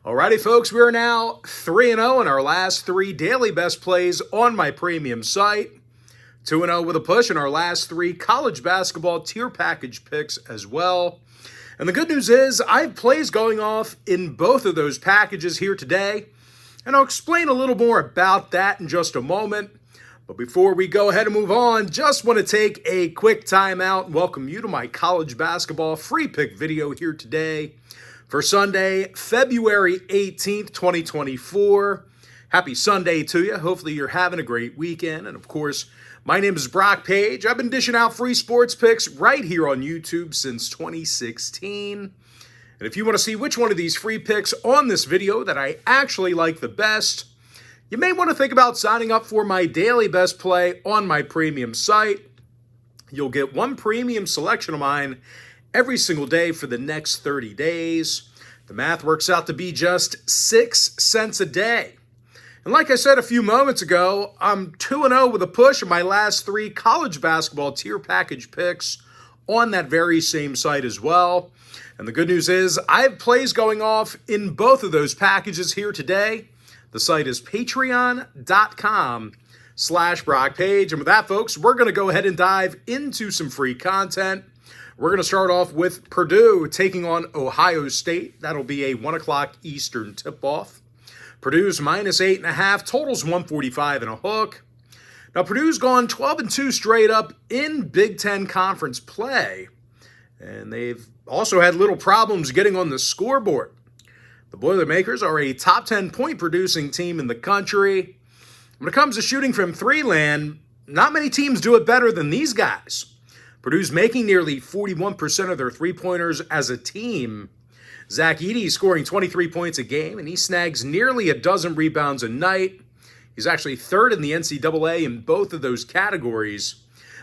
Alrighty, folks, we are now 3-0 in our last 3 daily best plays on my premium site. 2-0 with a push in our last 3 college basketball tier package picks as well. And the good news is I have plays going off in both of those packages here today. And I'll explain a little more about that in just a moment. But before we go ahead and move on, just want to take a quick time out and welcome you to my college basketball free pick video here today for Sunday, February 18th, 2024. Happy Sunday to you. Hopefully you're having a great weekend. And of course, my name is Brock Page. I've been dishing out free sports picks right here on YouTube since 2016. And if you want to see which one of these free picks on this video that I actually like the best, you may want to think about signing up for my daily best play on my premium site. You'll get one premium selection of mine every single day for the next 30 days. The math works out to be just 6 cents a day. And like I said a few moments ago, I'm 2-0 with a push in my last 3 college basketball tier package picks on that very same site as well. And the good news is I have plays going off in both of those packages here today. The site is patreon.com/BrockPage. And with that, folks, we're going to go ahead and dive into some free content. We're going to start off with Purdue taking on Ohio State. That'll be a 1 o'clock Eastern tip-off. Purdue's minus 8.5, totals 145 and a hook. Now, Purdue's gone 12-2 straight up in Big Ten Conference play, and they've also had little problems getting on the scoreboard. The Boilermakers are a top 10 point-producing team in the country. When it comes to shooting from three land, not many teams do it better than these guys. Purdue's making nearly 41% of their three-pointers as a team. Zach Edey scoring 23 points a game, and he snags nearly a dozen rebounds a night. He's actually third in the NCAA in both of those categories.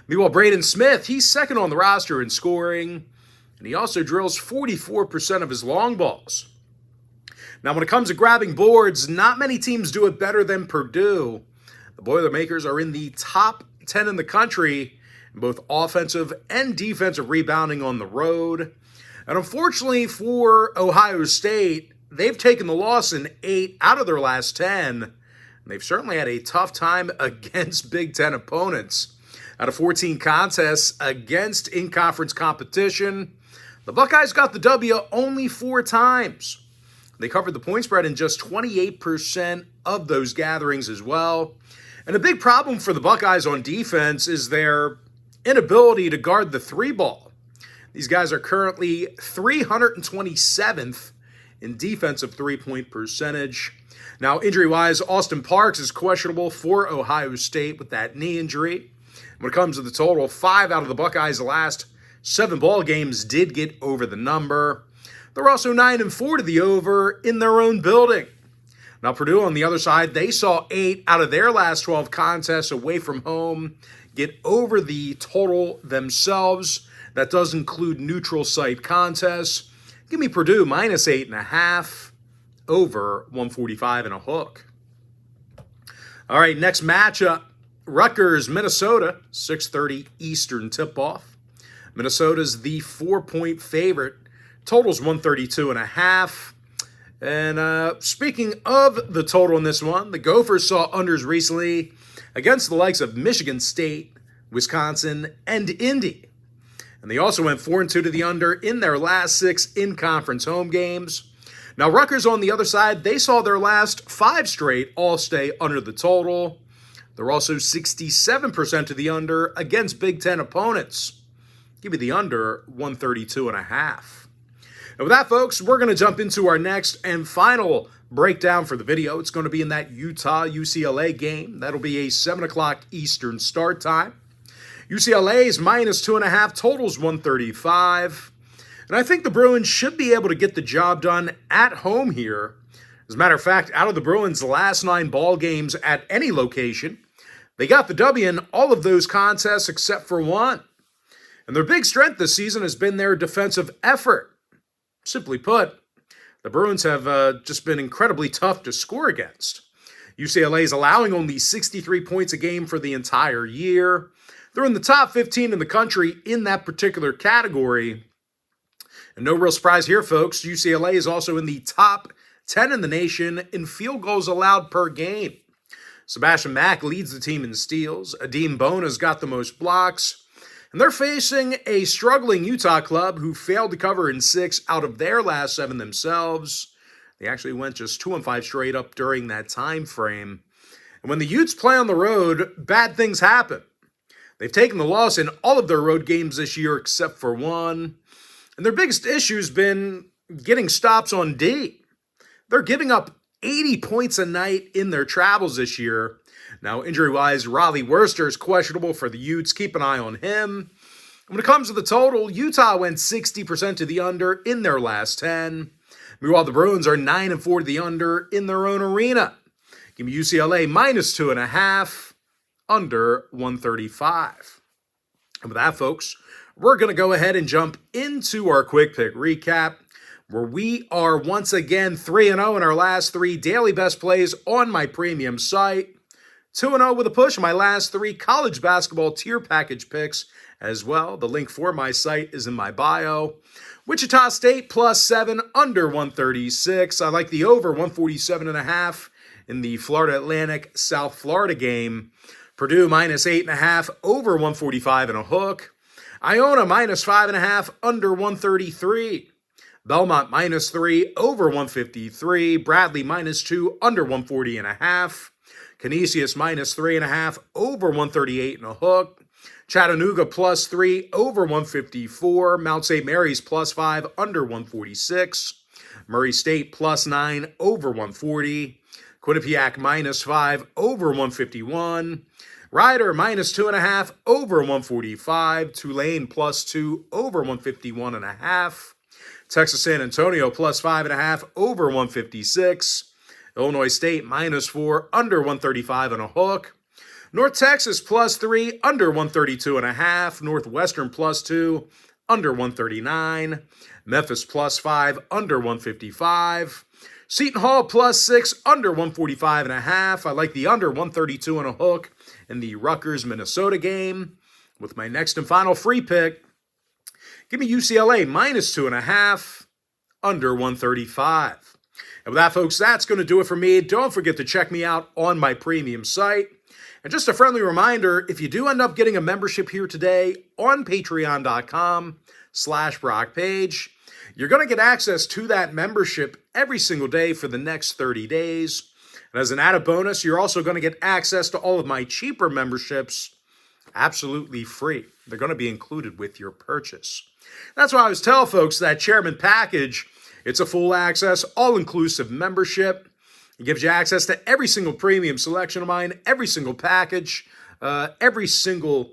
Meanwhile, Braden Smith, he's second on the roster in scoring, and he also drills 44% of his long balls. Now, when it comes to grabbing boards, not many teams do it better than Purdue. The Boilermakers are in the top 10 in the country in both offensive and defensive rebounding on the road. And unfortunately for Ohio State, they've taken the loss in 8 out of their last 10. And they've certainly had a tough time against Big Ten opponents. Out of 14 contests against in-conference competition, the Buckeyes got the W only 4 times. They covered the point spread in just 28% of those gatherings as well. And a big problem for the Buckeyes on defense is their inability to guard the 3-ball. These guys are currently 327th in defensive three-point percentage. Now, injury-wise, Austin Parks is questionable for Ohio State with that knee injury. When it comes to the total, 5 out of the Buckeyes' last 7 ball games did get over the number. They're also 9-4 to the over in their own building. Now, Purdue, on the other side, they saw 8 out of their last 12 contests away from home get over the total themselves. That does include neutral site contests. Give me Purdue minus 8.5 over 145 and a hook. All right, next matchup, Rutgers, Minnesota, 6:30 Eastern tip-off. Minnesota's the 4-point favorite. Total's 132.5. And speaking of the total in this one, the Gophers saw unders recently against the likes of Michigan State, Wisconsin, and Indy. And they also went 4-2 to the under in their last 6 in-conference home games. Now, Rutgers on the other side, they saw their last 5 straight all stay under the total. They're also 67% to the under against Big Ten opponents. Give me the under 132.5. And with that, folks, we're going to jump into our next and final breakdown for the video. It's going to be in that Utah-UCLA game. That'll be a 7 o'clock Eastern start time. UCLA's minus 2.5, totals 135. And I think the Bruins should be able to get the job done at home here. As a matter of fact, out of the Bruins' last 9 ball games at any location, they got the W in all of those contests except for 1. And their big strength this season has been their defensive effort. Simply put, the Bruins have just been incredibly tough to score against. UCLA is allowing only 63 points a game for the entire year. They're in the top 15 in the country in that particular category. And no real surprise here, folks. UCLA is also in the top 10 in the nation in field goals allowed per game. Sebastian Mack leads the team in steals. Adeem Bona's got the most blocks. And they're facing a struggling Utah club who failed to cover in 6 out of their last 7 themselves. They actually went just 2-5 straight up during that time frame. And when the Utes play on the road, bad things happen. They've taken the loss in all of their road games this year except for one. And their biggest issue has been getting stops on D. They're giving up 80 points a night in their travels this year. Now, injury-wise, Raleigh Worcester is questionable for the Utes. Keep an eye on him. When it comes to the total, Utah went 60% to the under in their last 10. Meanwhile, the Bruins are 9-4 to the under in their own arena. Give me UCLA minus 2.5, under 135. And with that, folks, we're going to go ahead and jump into our quick pick recap, where we are once again 3-0 in our last 3 daily best plays on my premium site. 2-0 with a push in my last 3 college basketball tier package picks as well. The link for my site is in my bio. Wichita State plus 7, under 136. I like the over 147.5 in the Florida Atlantic South Florida game. Purdue minus 8.5, over 145 and a hook. Iona minus 5.5, under 133. Belmont minus 3, over 153. Bradley minus 2, under 140.5. Canisius minus 3.5, over 138 and a hook. Chattanooga plus 3, over 154. Mount St. Mary's plus 5, under 146. Murray State plus 9, over 140. Quinnipiac minus 5, over 151. Rider minus 2.5, over 145. Tulane plus 2, over 151.5. Texas San Antonio plus 5.5, over 156. Illinois State minus 4, under 135 and a hook. North Texas plus 3, under 132.5. Northwestern plus 2, under 139. Memphis plus 5, under 155. Seton Hall plus 6, under 145.5. I like the under 132 and a hook in the Rutgers, Minnesota game. With my next and final free pick, give me UCLA minus 2.5, under 135. And with that, folks, that's going to do it for me. Don't forget to check me out on my premium site. And just a friendly reminder, if you do end up getting a membership here today on patreon.com/BrockPage, you're going to get access to that membership every single day for the next 30 days. And as an added bonus, you're also going to get access to all of my cheaper memberships absolutely free. They're going to be included with your purchase. That's why I always tell folks that Chairman Package, it's a full access, all-inclusive membership. It gives you access to every single premium selection of mine, every single package, every single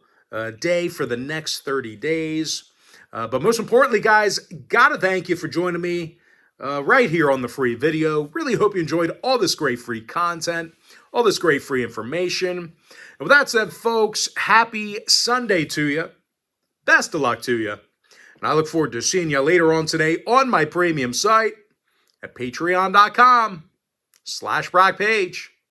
day for the next 30 days. But most importantly, guys, gotta thank you for joining me right here on the free video. Really hope you enjoyed all this great free content, all this great free information. And with that said, folks, happy Sunday to you. Best of luck to you. And I look forward to seeing you later on today on my premium site at patreon.com/BrockPage.